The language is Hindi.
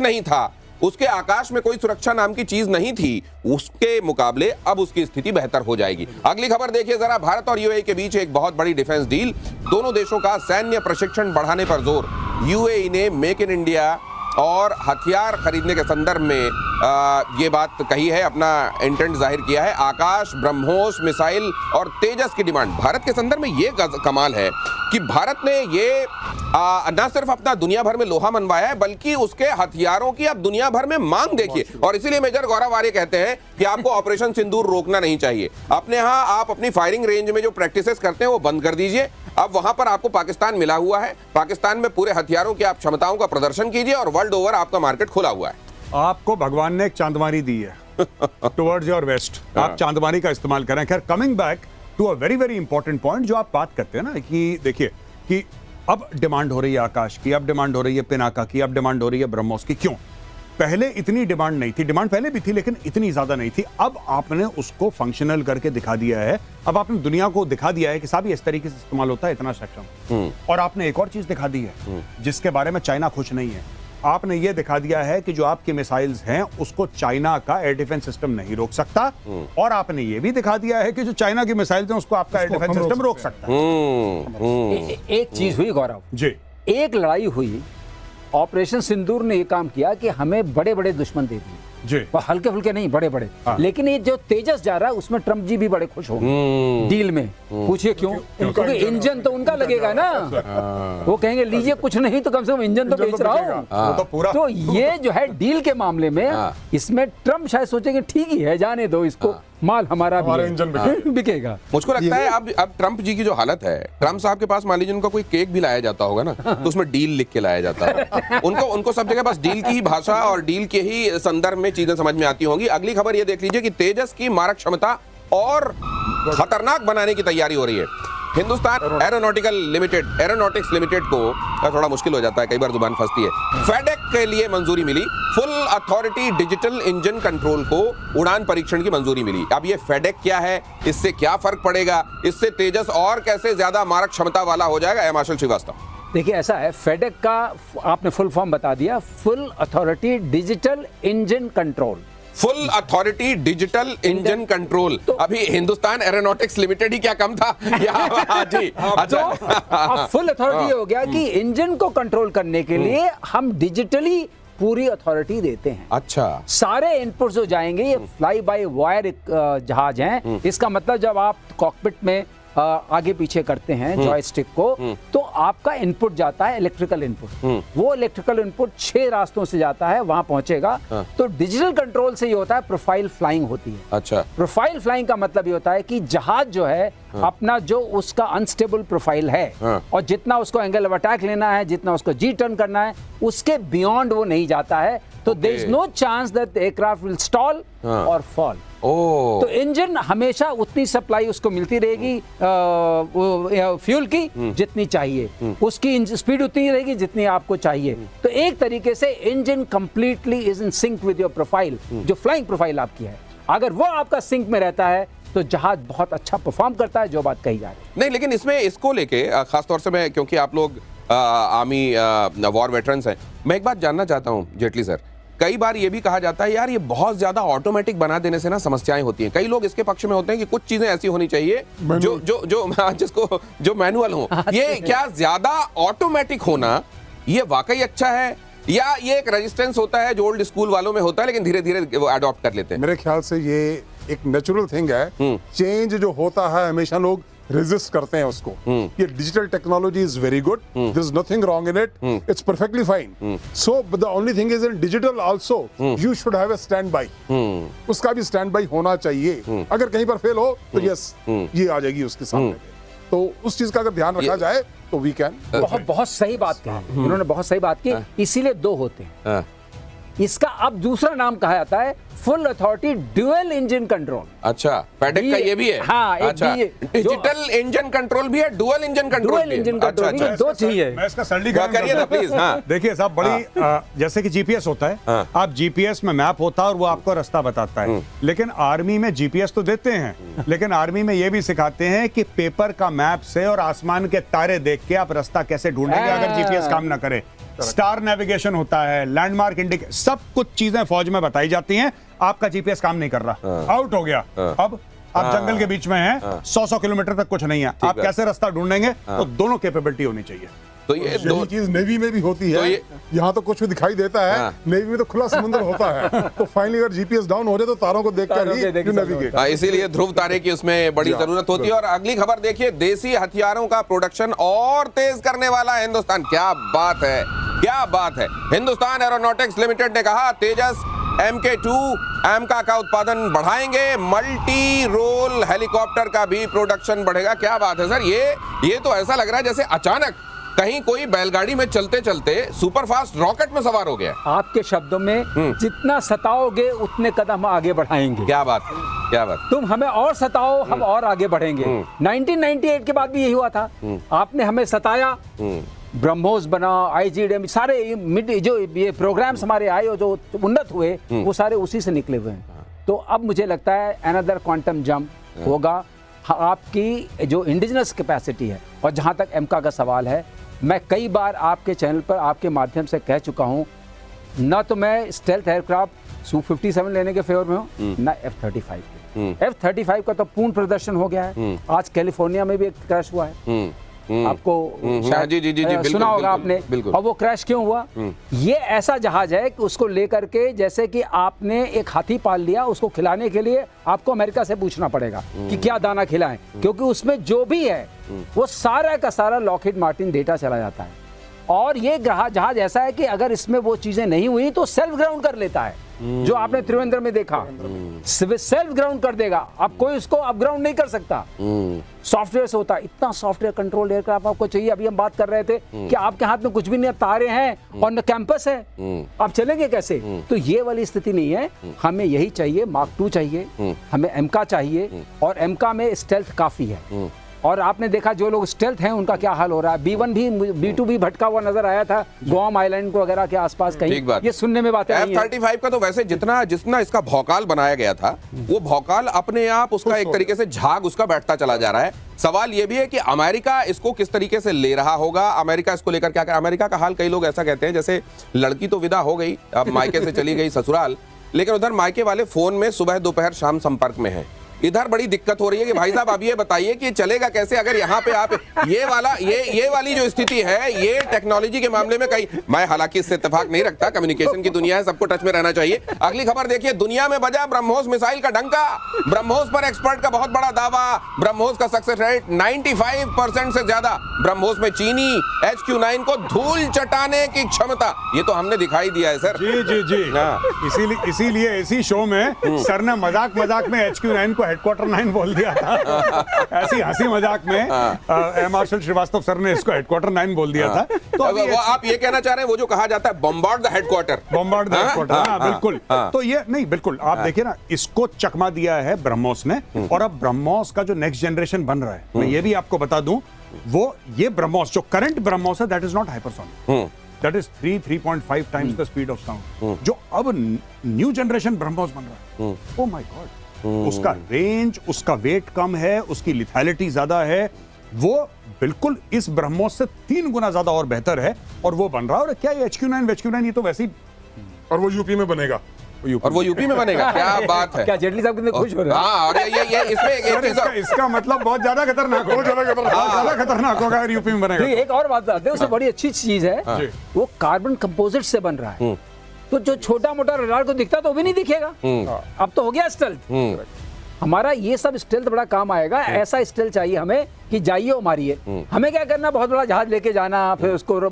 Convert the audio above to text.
नहीं था, उसके आकाश में कोई सुरक्षा नाम की चीज नहीं थी, उसके मुकाबले अब उसकी स्थिति बेहतर हो जाएगी। अगली खबर देखिए जरा, भारत और यूएई के बीच एक बहुत बड़ी डिफेंस डील, दोनों देशों का सैन्य प्रशिक्षण बढ़ाने पर जोर। यूएई ने मेक इन इंडिया और हथियार खरीदने के संदर्भ में ये बात कही है, अपना इंटेंट जाहिर किया है। आकाश, ब्रह्मोस मिसाइल और तेजस की डिमांड। भारत के संदर्भ में ये कमाल है कि भारत ने ये न सिर्फ अपना दुनिया भर में लोहा मनवाया है, बल्कि उसके हथियारों की अब दुनिया भर में मांग देखिए। और इसीलिए मेजर गौरव आर्य कहते हैं कि आपको ऑपरेशन सिंदूर रोकना नहीं चाहिए। अपने यहाँ आप अपनी फायरिंग रेंज में जो प्रैक्टिसेस करते हैं वो बंद कर दीजिए। अब वहां पर आपको पाकिस्तान मिला हुआ है, पाकिस्तान में पूरे हथियारों की आप क्षमताओं का प्रदर्शन कीजिए और वर्ल्ड ओवर आपका मार्केट खुला हुआ है। आपको भगवान ने एक चांदमारी दी है टुवर्ड्स योर वेस्ट, आप चांदमारी का इस्तेमाल करें। खैर, coming back to a very very important point जो आप बात करते हैं ना, कि देखिए कि अब डिमांड हो रही है आकाश की, अब डिमांड हो रही है पिनाका की, अब डिमांड हो रही है ब्रह्मोस की। क्यों? पहले इतनी डिमांड नहीं थी, डिमांड पहले भी थी लेकिन इतनी ज्यादा नहीं थी। अब आपने उसको फंक्शनल करके दिखा दिया है, अब आपने दुनिया को दिखा दिया है कि साहब इस तरीके से इस्तेमाल होता है, इतना सक्षम। और आपने एक और चीज दिखा दी है जिसके बारे में चाइना खुश नहीं है। आपने ये दिखा दिया है कि जो आपके मिसाइल्स हैं उसको चाइना का एयर डिफेंस सिस्टम नहीं रोक सकता, और आपने ये भी दिखा दिया है कि जो चाइना की मिसाइल्स हैं उसको आपका एयर डिफेंस सिस्टम रोक सकता है। एक चीज हुई गौरव जी, एक लड़ाई हुई, ऑपरेशन सिंदूर ने ये काम किया कि हमें बड़े बड़े दुश्मन दे दिए जी, हल्के फुल्के नहीं, बड़े बड़े। लेकिन ये जो तेजस जा रहा है उसमें ट्रम्प जी भी बड़े खुश होंगे डील में। पूछिए क्यों? क्योंकि इंजन तो उनका लगेगा ना। वो कहेंगे लीजिए कुछ नहीं तो कम से कम इंजन तो बेच रहा हूँ। तो ये जो है डील के मामले में इसमें ट्रम्प शायद सोचेंगे ठीक ही है, जाने दो इसको, माल हमारा भी इंजन बिकेगा। मुझको लगता है अब ट्रम्प जी की जो हालत है, ट्रम्प साहब के पास मान लीजिए उनका कोई केक भी लाया जाता होगा ना, तो उसमें डील लिख के लाया जाता है। उनको सब जगह बस डील की ही भाषा और डील के ही संदर्भ में चीजें समझ में आती होंगी। अगली खबर ये देख लीजिए कि तेजस की मारक क्षमता और खतरनाक बनाने की तैयारी हो रही है। हिंदुस्तान एरोनॉटिक्स लिमिटेड को थोड़ा मुश्किल हो जाता है, कई बार जुबान फंसती है। फेडेक के लिए मंजूरी मिली, full authority digital engine control को उड़ान परीक्षण की मंजूरी मिली। अब ये फेडेक क्या है, इससे क्या फर्क पड़ेगा, इससे तेजस और कैसे ज्यादा मारक क्षमता वाला हो जाएगा? एमाशल श्रीवास्तव। देखिए ऐसा है, फेडेक का आपने फुल फॉर्म बता दिया, full authority digital engine control. Full authority digital engine control. अभी हिंदुस्तान एरोनॉटिक्स लिमिटेड ही क्या कम था? जी, अच्छा। फुल अथॉरिटी हो गया कि इंजन को कंट्रोल करने के लिए हम डिजिटली पूरी अथॉरिटी देते हैं। अच्छा, सारे इनपुट्स जो जाएंगे, ये फ्लाई बाय वायर जहाज हैं। इसका मतलब जब आप कॉकपिट में आगे पीछे करते हैं जॉयस्टिक को, तो आपका इनपुट जाता है इलेक्ट्रिकल इनपुट। वो इलेक्ट्रिकल इनपुट 6 रास्तों से जाता है, वहां पहुंचेगा। तो डिजिटल कंट्रोल से ये होता है प्रोफाइल फ्लाइंग होती है। अच्छा, प्रोफाइल फ्लाइंग का मतलब ये होता है कि जहाज जो है अपना जो उसका अनस्टेबल प्रोफाइल है और जितना उसको एंगल ऑफ अटैक लेना है, जितना उसको जी टर्न करना है, उसके बियॉन्ड वो नहीं जाता है। तो there is no chance that the aircraft will stall और फॉल। तो इंजन हमेशा उतनी सप्लाई उसको मिलती रहेगी फ्यूल की जितनी चाहिए, उसकी स्पीड उतनी रहेगी जितनी आपको चाहिए। तो एक तरीके से engine completely is in sync with your profile, जो फ्लाइंग प्रोफाइल आपकी है। अगर वो आपका सिंक में रहता है तो जहाज बहुत अच्छा परफॉर्म करता है, जो बात कही जा रही है। नहीं, लेकिन इसमें इसको लेके खासतौर से मैं, क्योंकि आप लोग आर्मी वॉर वेटरन्स हैं, मैं एक बात जानना चाहता हूं जेटली सर। कई बार ये भी कहा जाता है यार ये बहुत ज्यादा ऑटोमेटिक बना देने से ना समस्याएं होती हैं। कई लोग इसके पक्ष में होते हैं कि कुछ चीजें ऐसी होनी चाहिए जो मैनुअल हो। ये क्या ज्यादा ऑटोमेटिक होना ये वाकई अच्छा है, या ये एक रेजिस्टेंस होता है जो ओल्ड स्कूल वालों में होता है, लेकिन धीरे धीरे वो अडॉप्ट कर लेते हैं? मेरे ख्याल से ये एक नेचुरल थिंग है। चेंज जो होता है हमेशा लोग रेजिस्ट करते हैं उसको। ये digital technology is very good, there is nothing wrong in it, it's perfectly fine. So the only thing is in digital also you should have a standby. उसका भी स्टैंड बाय होना चाहिए। अगर कहीं पर फेल हो तो यस ये आ जाएगी उसके सामने। तो उस चीज का अगर ध्यान रखा जाए तो वी कैन। बहुत सही बात कही इन्होंने, बहुत सही बात की। इसीलिए 2 होते हैं। इसका अब दूसरा नाम कहा जाता है full authority dual engine control. अच्छा, फेडेक का ये भी है? हाँ, अच्छा, डिजिटल इंजन कंट्रोल भी है, डुअल इंजन कंट्रोल भी है। अच्छा, दो चाहिए। मैं इसका सरलीकरण करिए ना प्लीज। हाँ, देखिए साहब, बड़ी जैसे कि जीपीएस होता है, आप जीपीएस में मैप होता है और वो आपको रास्ता बताता है। लेकिन आर्मी में जीपीएस तो देते हैं, लेकिन आर्मी में ये भी सिखाते हैं कि पेपर का मैप से और आसमान के तारे देख के आप रास्ता कैसे ढूंढेंगे अगर जीपीएस काम ना करे। स्टार नेविगेशन होता है, लैंडमार्क इंडिकेटर, सब कुछ चीजें फौज में बताई जाती हैं। आपका जीपीएस काम नहीं कर रहा, आउट हो गया। अब आप जंगल के बीच में हैं, 100 किलोमीटर तक कुछ नहीं है, आप कैसे रास्ता ढूंढेंगे? तो दोनों कैपेबिलिटी होनी चाहिए। तो ये दो चीज नेवी में भी होती है। यहाँ तो कुछ भी दिखाई देता है, नेवी में तो खुला समुद्र होता है। तो फाइनली अगर जीपीएस डाउन हो जाए तो तारों को देखकर ही नेविगेट। इसीलिए ध्रुव तारे की उसमें बड़ी जरूरत होती है। और अगली खबर देखिए, देसी हथियारों का प्रोडक्शन और तेज करने वाला है हिंदुस्तान। क्या बात है, क्या बात है। हिंदुस्तान एरोनॉटिक्स लिमिटेड ने कहा तेजस MK2 एमका का उत्पादन बढ़ाएंगे, मल्टी रोल हेलीकॉप्टर का भी प्रोडक्शन बढ़ेगा। क्या बात है सर, ये तो ऐसा लग रहा है जैसे अचानक कहीं कोई बैलगाड़ी में चलते चलते सुपरफास्ट रॉकेट में सवार हो गया। आपके शब्दों में जितना सताओगे उतने कदम आगे बढ़ाएंगे। क्या बात, क्या बात। तुम हमें और सताओ, हम और आगे बढ़ेंगे। 1998 के बाद भी यही हुआ था। आपने हमें सताया, ब्रह्मोस बना, IGDM, सारे जो ये प्रोग्राम्स हमारे आए और जो उन्नत हुए वो सारे उसी से निकले हुए हैं। तो अब मुझे लगता है अनदर क्वांटम जंप होगा। आपकी जो इंडिजिनस कैपेसिटी है, और जहां तक एमका का सवाल है, मैं कई बार आपके चैनल पर आपके माध्यम से कह चुका हूं, ना तो मैं स्टेल्थ एयरक्राफ्ट Su-57 लेने के फेवर में हूं, ना F-35 के। F-35 का तो पूर्ण प्रदर्शन हो गया है। आज कैलिफोर्निया में भी एक क्रैश हुआ है, आपको शायद सुना होगा आपने। और वो क्रैश क्यों हुआ? ये ऐसा जहाज है कि उसको लेकर के, जैसे कि आपने एक हाथी पाल लिया, उसको खिलाने के लिए आपको अमेरिका से पूछना पड़ेगा कि क्या दाना खिलाएं, क्योंकि उसमें जो भी है वो सारा का सारा लॉकहीड मार्टिन डेटा चला जाता है। और ये जहाज ऐसा है कि अगर इसमें वो चीजें नहीं हुई तो सेल्फ ग्राउंड कर लेता है, जो आपने त्रिवेंद्र में देखा, सेल्फ ग्राउंड कर देगा। अब कोई उसको अप ग्राउंड नहीं कर सकता। सॉफ्टवेयर से होता है। इतना सॉफ्टवेयर कंट्रोल एयरक्राफ्ट आपको चाहिए। अभी हम बात कर रहे थे कि आपके हाथ में कुछ भी नहीं, तारे हैं और न कैंपस है, आप चलेंगे कैसे? तो ये वाली स्थिति नहीं है। हमें यही चाहिए, Mark 2 चाहिए, हमें एमका चाहिए, और एमका में स्टेल्थ काफी है। और आपने देखा जो लोग स्टेल्थ हैं उनका क्या हाल हो रहा है। B1 भी, B2 भी भटका हुआ नजर आया था गुआम आइलैंड को वगैरह के आसपास कहीं। ये सुनने में बातें नहीं है। F-35 का तो वैसे जितना इसका भौकाल बनाया गया था, वो भौकाल अपने आप उसका एक तरीके से झाग उसका बैठता चला जा रहा है। सवाल ये भी है कि अमेरिका इसको किस तरीके से ले रहा होगा, अमेरिका इसको लेकर क्या कर। अमेरिका का हाल, कई लोग ऐसा कहते हैं जैसे लड़की तो विदा हो गई, अब मायके से चली गई ससुराल, लेकिन उधर मायके वाले फोन में सुबह दोपहर शाम संपर्क में है। इधर बड़ी दिक्कत हो रही है कि भाई साहब आप ये बताइए कि चलेगा कैसे अगर यहाँ पे आप ये वाली जो स्थिति है, ये टेक्नोलॉजी के मामले में कहीं, मैं हालांकि इससे इत्तेफाक नहीं रखता, कम्युनिकेशन की दुनिया है, सबको टच में रहना चाहिए। अगली खबर देखिए, दुनिया में बजा ब्रह्मोस मिसाइल का डंका। ब्रह्मोस पर एक्सपर्ट का बहुत बड़ा दावा। ब्रह्मोस का सक्सेस रेट 95% से ज्यादा। ब्रह्मोस में चीनी HQ-9 को धूल चटाने की क्षमता, ये तो हमने दिखाई दिया है सर। जी। इसीलिए इसी शो में सर ने मजाक में HQ-9 को हेडक्वार्टर 9 बोल दिया था। ऐसी हंसी मजाक में एयर मार्शल श्रीवास्तव सर ने इसको हेडक्वार्टर 9 बोल दिया था। तो वो आप ये कहना चाह रहे हैं वो जो कहा जाता है बॉम्बार्ड द हेडक्वार्टर। बिल्कुल। तो ये नहीं, बिल्कुल आप देखिए ना, इसको चकमा दिया है ब्रह्मोस ने। और अब ब्रह्मोस का जो नेक्स्ट जनरेशन बन रहा है, मैं ये भी आपको बता दूं, वो ये ब्रह्मोस जो करंट ब्रह्मोस है, that is not hypersonic, that is 3.5 times the speed of sound. जो अब न्यू जनरेशन ब्रह्मोस बन रहा है, ओ माय गॉड, उसका रेंज, उसका वेट कम है, उसकी लिथैलिटी ज्यादा है, वो बिल्कुल इस ब्रह्मोस से 3 गुना ज्यादा और बेहतर है, और वो बन रहा है। और क्या ये HQ-9 ये तो वैसे ही, और वो यूपी में बनेगा, और वो यूपी में बनेगा। क्या बात है। क्या जेटली साहब कितने खुश हो रहे हैं। हाँ, और ये इसमें इसका मतलब बहुत ज्यादा खतरनाक होगा अगर यूपी में बनेगा। एक और बात बताते हैं, उससे बड़ी अच्छी चीज है, वो कार्बन कंपोजिट से बन रहा है। तो जो छोटा मोटा रडार को दिखता तो वो भी नहीं दिखेगा। अब तो हो गया स्टेल्थ। हमारा ये सब स्टेल्थ बड़ा काम आएगा। ऐसा स्टेल्थ चाहिए हमें कि जाइए और मारिए। हमें क्या करना, बहुत बड़ा जहाज लेके जाना, फिर उसको